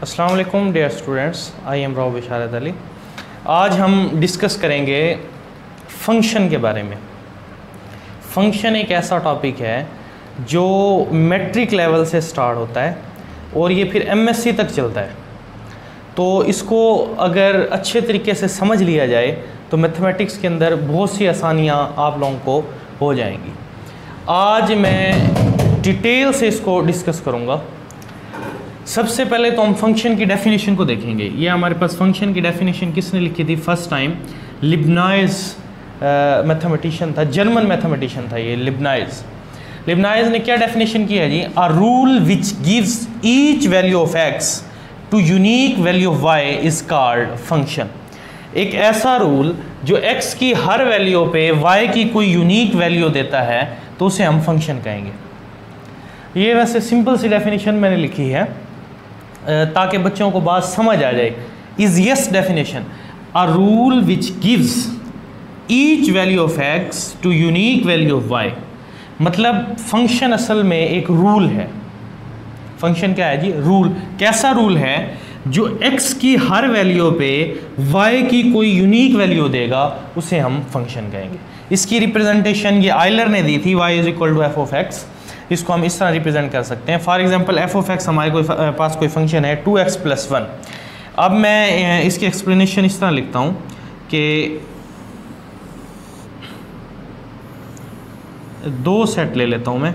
अस्सलाम वालेकुम dear students, I am Rao Bisharat Ali. आज हम डिस्कस करेंगे फ़ंक्शन के बारे में। फ़ंक्शन एक ऐसा टॉपिक है जो मैट्रिक लेवल से स्टार्ट होता है और ये फिर एमएससी तक चलता है। तो इसको अगर अच्छे तरीके से समझ लिया जाए तो मैथमेटिक्स के अंदर बहुत सी आसानियाँ आप लोगों को हो जाएंगी। आज मैं डिटेल से इसको डिस्कस करूँगा। सबसे पहले तो हम फंक्शन की डेफिनेशन को देखेंगे। ये हमारे पास फंक्शन की डेफिनेशन किसने लिखी थी फर्स्ट टाइम? लिबनाइज मैथमेटिशियन था, जर्मन मैथमेटिशियन था ये लिबनाइज। लिबनाइज ने क्या डेफिनेशन की है जी? A rule which gives each value of x to unique value of y is called function. एक ऐसा रूल जो x की हर वैल्यू पे y की कोई यूनिक वैल्यू देता है तो उसे हम फंक्शन कहेंगे। ये वैसे सिंपल सी डेफिनेशन मैंने लिखी है ताकि बच्चों को बात समझ आ जाए। Is yes definition a rule which gives each value of x to unique value of y। मतलब फंक्शन असल में एक रूल है। फंक्शन क्या है जी? रूल। कैसा रूल है? जो x की हर वैल्यू पे y की कोई यूनिक वैल्यू देगा उसे हम फंक्शन कहेंगे। इसकी रिप्रेजेंटेशन ये आयलर ने दी थी, y is equal to f of x. इसको हम इस तरह रिप्रेजेंट कर सकते हैं। For example f of x हमारे पास कोई फंक्शन है 2x + 1। अब मैं इसकी एक्सप्लेनेशन इस तरह लिखता हूँ कि दो सेट ले लेता हूँ मैं।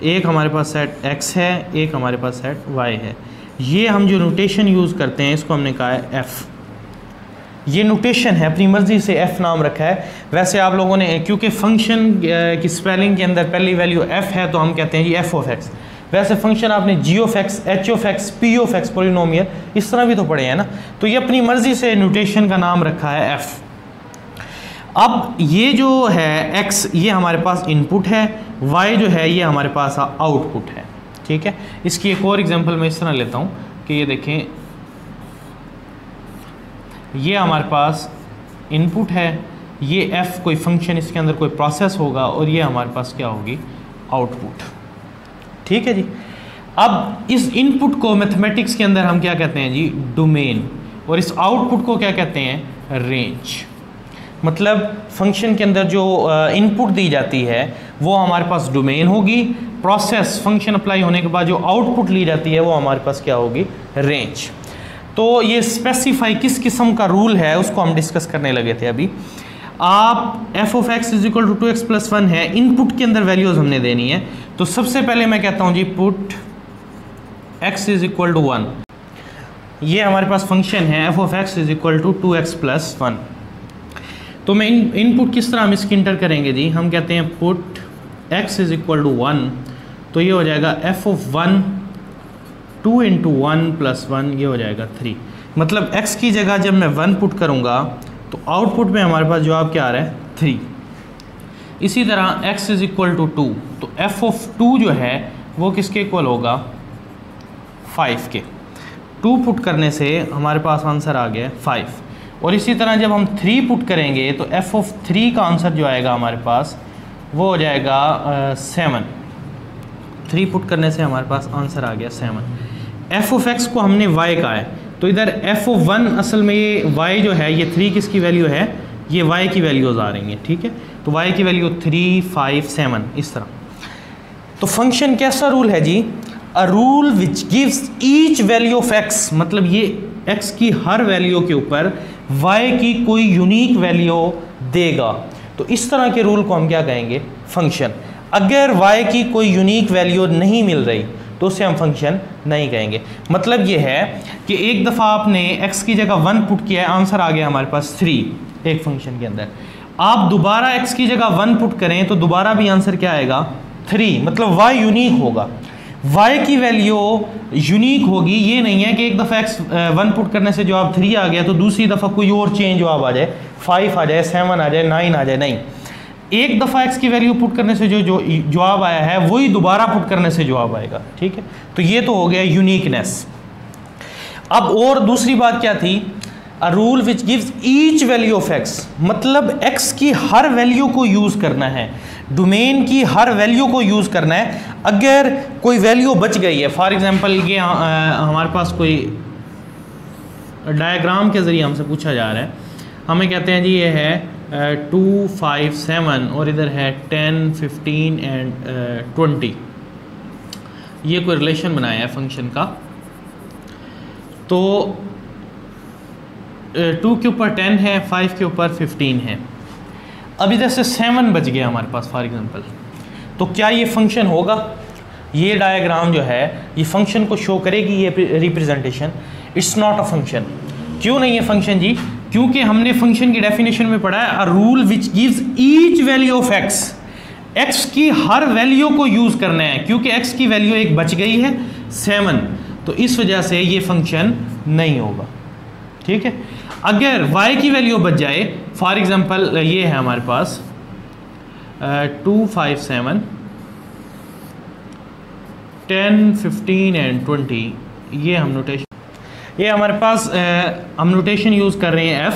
एक हमारे पास सेट x है, एक हमारे पास सेट y है। ये हम जो नोटेशन यूज़ करते हैं इसको हमने कहा है f। ये नोटेशन है, अपनी मर्ज़ी से f नाम रखा है। वैसे आप लोगों ने, क्योंकि फंक्शन की स्पेलिंग के अंदर पहली वैल्यू f है तो हम कहते हैं जी f ऑफ x। वैसे फंक्शन आपने g of x, h of x, p of x, polynomial इस तरह भी तो पढ़े हैं ना। तो ये अपनी मर्ज़ी से नोटेशन का नाम रखा है f। अब ये जो है x ये हमारे पास इनपुट है, y जो है ये हमारे पास आउटपुट है। ठीक है। इसकी एक और एग्जांपल मैं इस तरह लेता हूँ कि ये देखें, ये हमारे पास इनपुट है, ये f कोई फंक्शन, इसके अंदर कोई प्रोसेस होगा और ये हमारे पास क्या होगी? आउटपुट। ठीक है जी। अब इस इनपुट को मैथमेटिक्स के अंदर हम क्या कहते हैं जी? डोमेन। और इस आउटपुट को क्या कहते हैं? रेंज। मतलब फंक्शन के अंदर जो इनपुट दी जाती है वो हमारे पास डोमेन होगी। प्रोसेस फंक्शन अप्लाई होने के बाद जो आउटपुट ली जाती है वो हमारे पास क्या होगी? रेंज। तो ये स्पेसिफाई किस किस्म का रूल है उसको हम डिस्कस करने लगे थे अभी। आप f of x is equal to 2x + 1 है, इनपुट के अंदर वैल्यूज हमने देनी है। तो सबसे पहले मैं कहता हूँ जी put x is equal to 1। ये हमारे पास फंक्शन है f of x is equal to 2x + 1। तो मैं इनपुट किस तरह हम इसकी इंटर करेंगे जी? हम कहते हैं put x is equal to 1, तो ये हो जाएगा f ऑफ 1 2 × 1 + 1, ये हो जाएगा 3। मतलब x की जगह जब मैं 1 पुट करूँगा तो आउटपुट में हमारे पास जवाब क्या आ रहा है? 3। इसी तरह x इज इक्वल टू 2, तो f ऑफ 2 जो है वो किसके इक्वल होगा? 5 के। 2 पुट करने से हमारे पास आंसर आ गया 5। और इसी तरह जब हम 3 पुट करेंगे तो f ऑफ 3 का आंसर जो आएगा हमारे पास वो हो जाएगा 7। 3 पुट करने से हमारे पास आंसर आ गया 7। f ऑफ x को हमने y का है, तो इधर f ऑफ 1 असल में ये y जो है ये 3 किसकी वैल्यू है? ये y की वैल्यूज आ रही हैं। ठीक है। तो y की वैल्यू 3, 5, 7 इस तरह। तो फंक्शन कैसा रूल है जी? A rule which gives each value of x। मतलब ये x की हर वैल्यू के ऊपर y की कोई यूनिक वैल्यू देगा। तो इस तरह के रूल को हम क्या कहेंगे? फंक्शन। अगर y की कोई यूनिक वैल्यू नहीं मिल रही तो उसे हम फंक्शन नहीं कहेंगे। मतलब ये है कि एक दफ़ा आपने x की जगह 1 पुट किया है, आंसर आ गया हमारे पास 3 एक फंक्शन के अंदर। आप दोबारा x की जगह 1 पुट करें तो दोबारा भी आंसर क्या आएगा? 3। मतलब y यूनिक होगा, y की वैल्यू यूनिक होगी। ये नहीं है कि एक दफ़ा x 1 पुट करने से जवाब 3 आ गया तो दूसरी दफ़ा कोई और चेंज जवाब आ जाए, 5 आ जाए, 7 आ जाए, 9 आ जाए। नहीं, एक दफ़ा x की वैल्यू पुट करने से जो जवाब आया है वही दोबारा पुट करने से जवाब आएगा। ठीक है। तो ये तो हो गया यूनिकनेस। अब और दूसरी बात क्या थी? अ rule which gives each value of x। मतलब x की हर वैल्यू को यूज़ करना है, डोमेन की हर वैल्यू को यूज़ करना है। अगर कोई वैल्यू बच गई है, फॉर एग्जांपल ये हमारे पास कोई डायग्राम के ज़रिए हमसे पूछा जा रहा है, हमें कहते हैं जी ये है 2, 5, 7 और इधर है 10, 15 एंड 20, ये कोई रिलेशन बनाया है फंक्शन का। तो 2 के ऊपर 10 है, 5 के ऊपर 15 है। अब इधर से 7 बच गया हमारे पास फॉर एग्जांपल, तो क्या ये फंक्शन होगा? ये डायग्राम जो है ये फंक्शन को शो करेगी, ये representation. It's not a function. क्यों नहीं है फंक्शन जी? क्योंकि हमने फंक्शन की डेफिनेशन में पढ़ा है अ rule which gives each value of x, x की हर वैल्यू को यूज़ करना है। क्योंकि एक्स की वैल्यू एक बच गई है 7, तो इस वजह से ये फंक्शन नहीं होगा। ठीक है, अगर y की वैल्यू बच जाए, फॉर एग्जांपल ये है हमारे पास 2, 5, 7, 10, 15 एंड 20, ये हम नोटेशन, ये हमारे पास हम नोटेशन यूज़ कर रहे हैं f।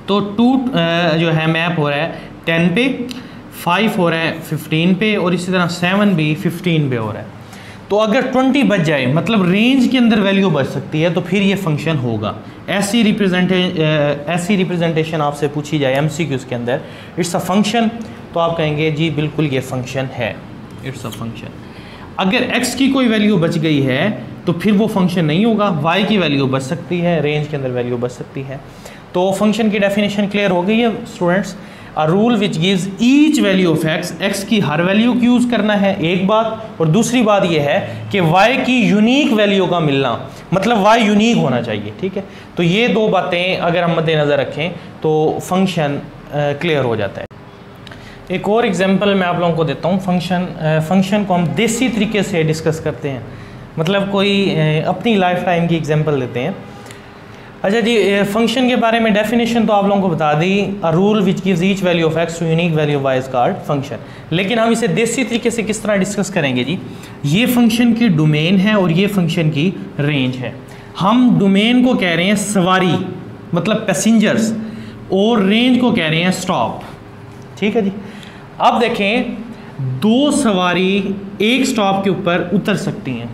तो 2 जो है मैप हो रहा है 10 पे, 5 हो रहा है 15 पे और इसी तरह 7 भी 15 पे हो रहा है। तो अगर 20 बच जाए, मतलब रेंज के अंदर वैल्यू बच सकती है, तो फिर ये फंक्शन होगा। ऐसी रिप्रेजेंटेशन आपसे पूछी जाए MCQs के अंदर, इट्स अ फंक्शन, तो आप कहेंगे जी बिल्कुल ये फंक्शन है, इट्स अ फंक्शन। अगर x की कोई वैल्यू बच गई है तो फिर वो फंक्शन नहीं होगा। y की वैल्यू बच सकती है, रेंज के अंदर वैल्यू बच सकती है। तो फंक्शन की डेफिनेशन क्लियर हो गई है students. A rule which gives each value of x, x की हर वैल्यू को यूज़ करना है, एक बात। और दूसरी बात यह है कि y की यूनिक वैल्यू का मिलना, मतलब y यूनिक होना चाहिए। ठीक है, तो ये दो बातें अगर हम मद्देनज़र रखें तो फंक्शन क्लियर हो जाता है। एक और एग्जांपल मैं आप लोगों को देता हूँ। फंक्शन को हम देसी तरीके से डिस्कस करते हैं, मतलब कोई अपनी लाइफ टाइम की एग्जांपल देते हैं। अच्छा जी, फंक्शन के बारे में डेफिनेशन तो आप लोगों को बता दी, a rule which gives each value of x to unique value of y is called function. लेकिन हम इसे देसी तरीके से किस तरह डिस्कस करेंगे जी? ये फंक्शन की डोमेन है और ये फंक्शन की रेंज है। हम डोमेन को कह रहे हैं सवारी, मतलब पैसेंजर्स, और रेंज को कह रहे हैं स्टॉप। ठीक है जी, अब देखें, दो सवारी एक स्टॉप के ऊपर उतर सकती हैं।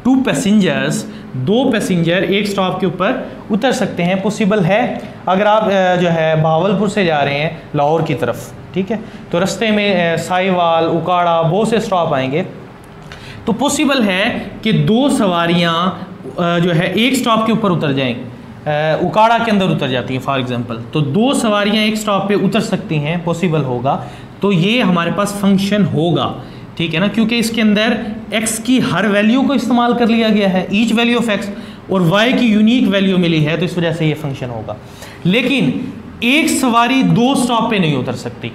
2 पैसेंजर्स, 2 पैसेंजर एक स्टॉप के ऊपर उतर सकते हैं, पॉसिबल है। अगर आप जो है भावलपुर से जा रहे हैं लाहौर की तरफ, ठीक है, तो रास्ते में साहिवाल, उकाड़ा, बहुत से स्टॉप आएंगे, तो पॉसिबल है कि 2 सवारियां जो है एक स्टॉप के ऊपर उतर जाएं, उकाड़ा के अंदर उतर जाती हैं फॉर एग्जांपल। तो 2 सवारियां एक स्टॉप पे उतर सकती हैं, पॉसिबल होगा, तो ये हमारे पास फंक्शन होगा। ठीक है ना, क्योंकि इसके अंदर x की हर वैल्यू को इस्तेमाल कर लिया गया है, ईच वैल्यू ऑफ x, और y की यूनिक वैल्यू मिली है, तो इस वजह से ये फंक्शन होगा। लेकिन एक सवारी 2 स्टॉप पे नहीं उतर सकती,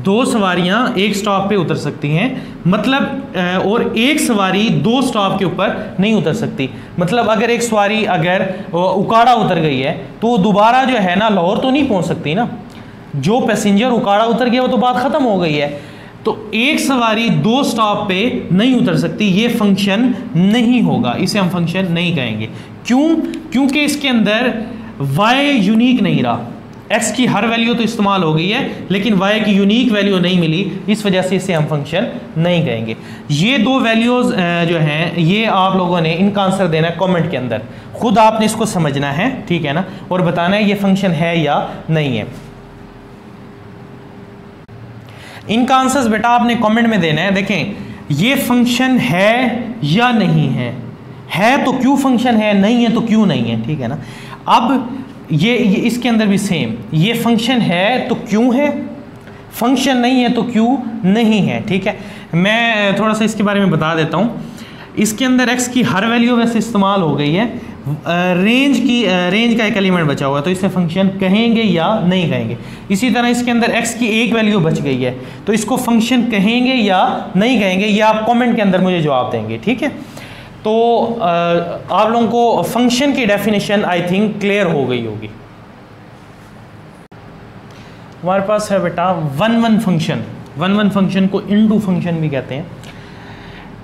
2 सवारियां एक स्टॉप पे उतर सकती हैं, मतलब और एक सवारी 2 स्टॉप के ऊपर नहीं उतर सकती। मतलब अगर एक सवारी अगर उकाड़ा उतर गई है तो दोबारा जो है ना लाहौर तो नहीं पहुंच सकती ना। जो पैसेंजर उकाड़ा उतर गया वो तो बात ख़त्म हो गई है। तो एक सवारी 2 स्टॉप पे नहीं उतर सकती, ये फंक्शन नहीं होगा, इसे हम फंक्शन नहीं कहेंगे। क्यों? क्योंकि इसके अंदर y यूनिक नहीं रहा, x की हर वैल्यू तो इस्तेमाल हो गई है लेकिन y की यूनिक वैल्यू नहीं मिली, इस वजह से इसे हम फंक्शन नहीं कहेंगे। ये 2 वैल्यूज़ जो हैं ये आप लोगों ने इनका आंसर देना है कमेंट के अंदर, खुद आपने इसको समझना है, ठीक है ना, और बताना है ये फंक्शन है या नहीं है। इनका आंसर बेटा आपने कमेंट में देना है। देखें, ये फंक्शन है या नहीं है तो क्यों फंक्शन है, नहीं है तो क्यों नहीं है, ठीक है ना। अब ये इसके अंदर भी सेम, ये फंक्शन है तो क्यों है, फंक्शन नहीं है तो क्यों नहीं है। ठीक है, मैं थोड़ा सा इसके बारे में बता देता हूँ। इसके अंदर x की हर वैल्यू वैसे इस्तेमाल हो गई है, रेंज का एक एलिमेंट बचा हुआ है, तो इसे फंक्शन कहेंगे या नहीं कहेंगे। इसी तरह इसके अंदर x की एक वैल्यू बच गई है, तो इसको फंक्शन कहेंगे या नहीं कहेंगे, ये आप कमेंट के अंदर मुझे जवाब देंगे। ठीक है, तो आप लोगों को फंक्शन की डेफिनेशन आई थिंक क्लियर हो गई होगी। हमारे पास है बेटा 1-1 फंक्शन। 1-1 फंक्शन को इनटू फंक्शन भी कहते हैं।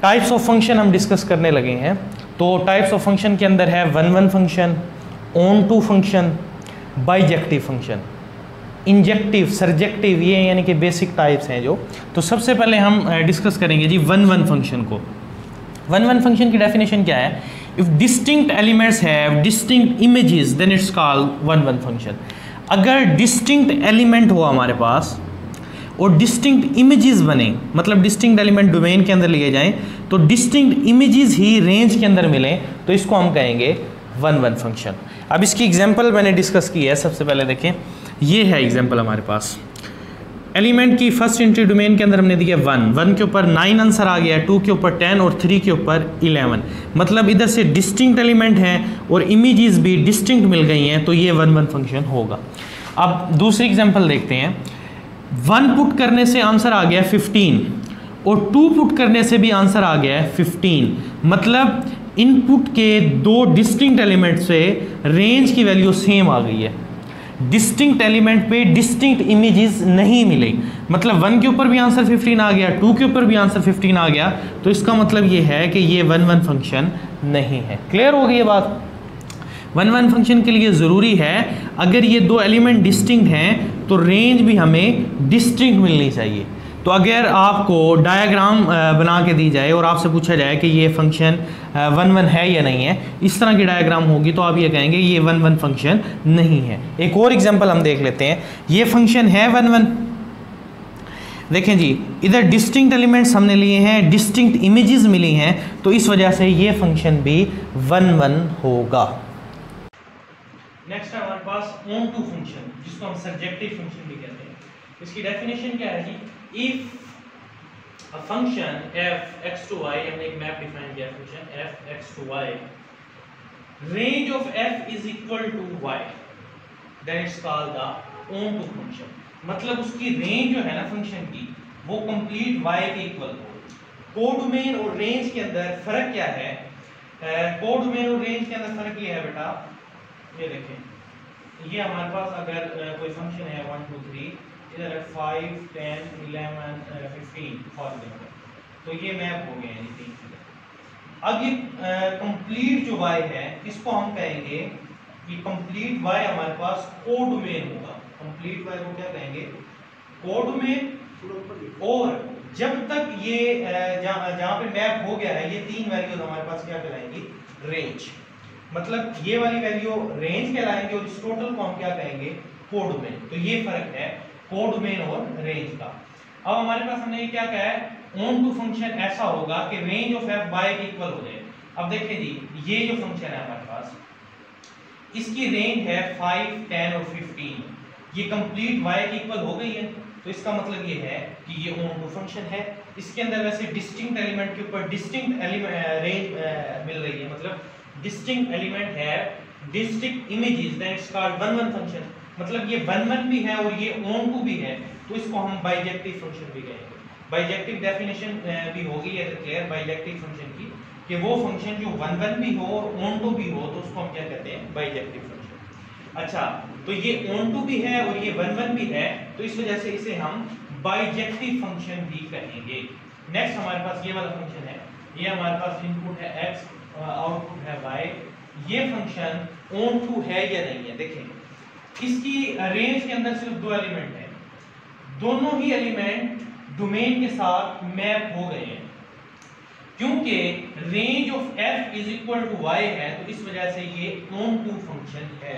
टाइप्स ऑफ फंक्शन हम डिस्कस करने लगे हैं। तो टाइप्स ऑफ फंक्शन के अंदर है 1-1 function, onto function, bijective function, injective, surjective, ये यानी कि बेसिक टाइप्स हैं जो। तो सबसे पहले हम डिस्कस करेंगे जी 1-1 फंक्शन को। 1-1 फंक्शन की डेफिनेशन क्या है? If distinct elements have distinct images then it's called one one function. अगर डिस्टिंक्ट एलिमेंट हो हमारे पास और डिस्टिंक्ट इमेजेस बने, मतलब डिस्टिंक्ट एलिमेंट डोमेन के अंदर लिए जाएं तो डिस्टिंक्ट इमेजेस ही रेंज के अंदर मिलें, तो इसको हम कहेंगे वन वन फंक्शन। अब इसकी एग्जांपल मैंने डिस्कस की है। सबसे पहले देखें, ये है एग्जांपल हमारे पास। एलिमेंट की फर्स्ट एंट्री डोमेन के अंदर हमने दिया 1, 1 के ऊपर 9 आंसर आ गया, 2 के ऊपर 10 और 3 के ऊपर 11। मतलब इधर से डिस्टिंक्ट एलिमेंट हैं और इमेजेस भी डिस्टिंक्ट मिल गई हैं, तो ये वन वन फंक्शन होगा। अब दूसरी एग्जांपल देखते हैं। 1 पुट करने से आंसर आ गया 15 और 2 पुट करने से भी आंसर आ गया है 15। मतलब इनपुट के दो डिस्टिंक्ट एलिमेंट से रेंज की वैल्यू सेम आ गई है। डिस्टिंक्ट एलिमेंट पे डिस्टिंक्ट इमेजेस नहीं मिले, मतलब 1 के ऊपर भी आंसर 15 आ गया, 2 के ऊपर भी आंसर 15 आ गया, तो इसका मतलब ये है कि ये वन वन फंक्शन नहीं है। क्लियर हो गई ये बात? वन वन फंक्शन के लिए ज़रूरी है अगर ये दो एलिमेंट डिस्टिंक्ट हैं तो रेंज भी हमें डिस्टिंक्ट मिलनी चाहिए। तो अगर आपको डायग्राम बना के दी जाए और आपसे पूछा जाए कि ये फंक्शन वन वन है या नहीं है, इस तरह की डायग्राम होगी तो आप ये कहेंगे ये वन वन फंक्शन नहीं है। एक और एग्जांपल हम देख लेते हैं। ये फंक्शन है वन वन। देखें जी, इधर डिस्टिंक्ट एलिमेंट्स हमने लिए हैं, डिस्टिंक्ट इमेजेस मिली हैं, तो इस वजह से ये फंक्शन भी वन वन होगा। नेक्स्ट है हमारे पास ऑन टू फंक्शन, जिसको हम सब्जेक्टिव फंक्शन भी कहते हैं। इसकी डेफिनेशन क्या है जी? If a function f x to y, हमने एक मैप डिफाइन किया function f x to y, range of f is equal to y, then it's called the on to function। मतलब उसकी रेंज जो है ना फंक्शन की, वो कंप्लीट y के इक्वल हो। कोडोमेन और रेंज के अंदर फर्क क्या है? कोडोमेन और रेंज के अंदर फर्क ये है बेटा, ये देखें, ये हमारे पास अगर कोई फंक्शन है 1 2 3, इधर 5 10 11 15 फॉर एग्जांपल, तो ये मैप हो गए हैं ये तीन चीजें। अब ये कंप्लीट जो y है, इसको हम कहेंगे कि कंप्लीट y हमारे पास कोडोमेन होगा। कंप्लीट y को क्या कहेंगे? कोडोमेन। और जब तक ये जहां पे मैप हो गया है, ये तीन वैल्यूज हमारे पास क्या कहलाएंगी? रेंज। मतलब ये वाली वैल्यू रेंज कहलाएंगे और इस टोटल को हम क्या कहेंगे? कोडोमेन। तो ये फर्क है कोडोमेन और रेंज का। अब हमारे पास हमने ये क्या कहा है? ऑन टू फंक्शन ऐसा होगा कि रेंज ऑफ f y के इक्वल हो जाए। अब देखिए जी, ये जो फंक्शन है हमारे पास, इसकी रेंज है 5 10 और 15, ये कंप्लीट y के इक्वल हो गई है, तो इसका मतलब ये है कि ये ऑन टू फंक्शन है। इसके अंदर वैसे डिस्टिंक्ट एलिमेंट के ऊपर डिस्टिंक्ट रेंज मिल रही है, मतलब डिस्टिंक्ट एलिमेंट है distinct images, that is called one one function. मतलब ये वन वन भी है और ये ऑन टू भी है, तो इसको हम बाइजेक्टिव फंक्शन भी कहेंगे। बाइजेक्टिव डेफिनेशन भी होगी ये क्लियर बाइजेक्टिव फंक्शन की, कि वो फंक्शन जो वन वन भी हो और ऑन टू भी हो, तो उसको हम क्या कहते हैं? Bijective function. अच्छा, तो ये ऑन टू भी है और ये वन वन भी है, तो इस वजह से इसे हम बाइजेक्टिव फंक्शन भी कहेंगे। नेक्स्ट हमारे पास ये वाला फंक्शन है, ये हमारे पास इनपुट है x, आउटपुट है y। ये फंक्शन ऑन टू है या नहीं है? देखें, इसकी रेंज के अंदर सिर्फ दो एलिमेंट हैं, दोनों ही एलिमेंट डोमेन के साथ मैप हो गए हैं। क्योंकि range of f is equal to y है, तो इस वजह से ये ऑन टू फंक्शन है,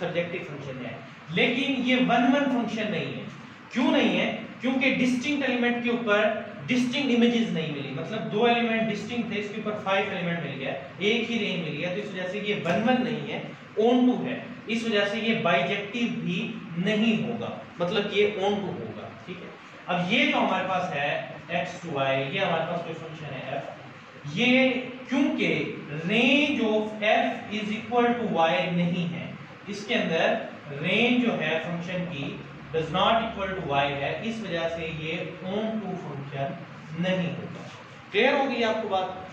सब्जेक्टिव फंक्शन है। लेकिन ये वन वन फंक्शन नहीं है। क्यों नहीं है? क्योंकि डिस्टिंक्ट एलिमेंट के ऊपर डिस्टिंक्ट इमेजेस नहीं मिली, मतलब दो एलिमेंट डिस्टिंक्ट थे, इसके ऊपर 5 एलिमेंट मिल गया, एक ही रेंज मिल गया, तो इस वजह से ये वन वन नहीं है, ऑन टू है। इस वजह से ये बाइजेक्टिव भी नहीं होगा, मतलब ये ऑन टू होगा। ठीक है, अब ये जो हमारे पास है x to y, ये हमारे पास कोई फंक्शन है f, ये क्योंकि range of f is equal to y नहीं है, इसके अंदर रेंज जो है फंक्शन की does not equal to y है, इस वजह से ये ऑन टू फंक्शन नहीं होगा। क्लियर होगी आपको बात?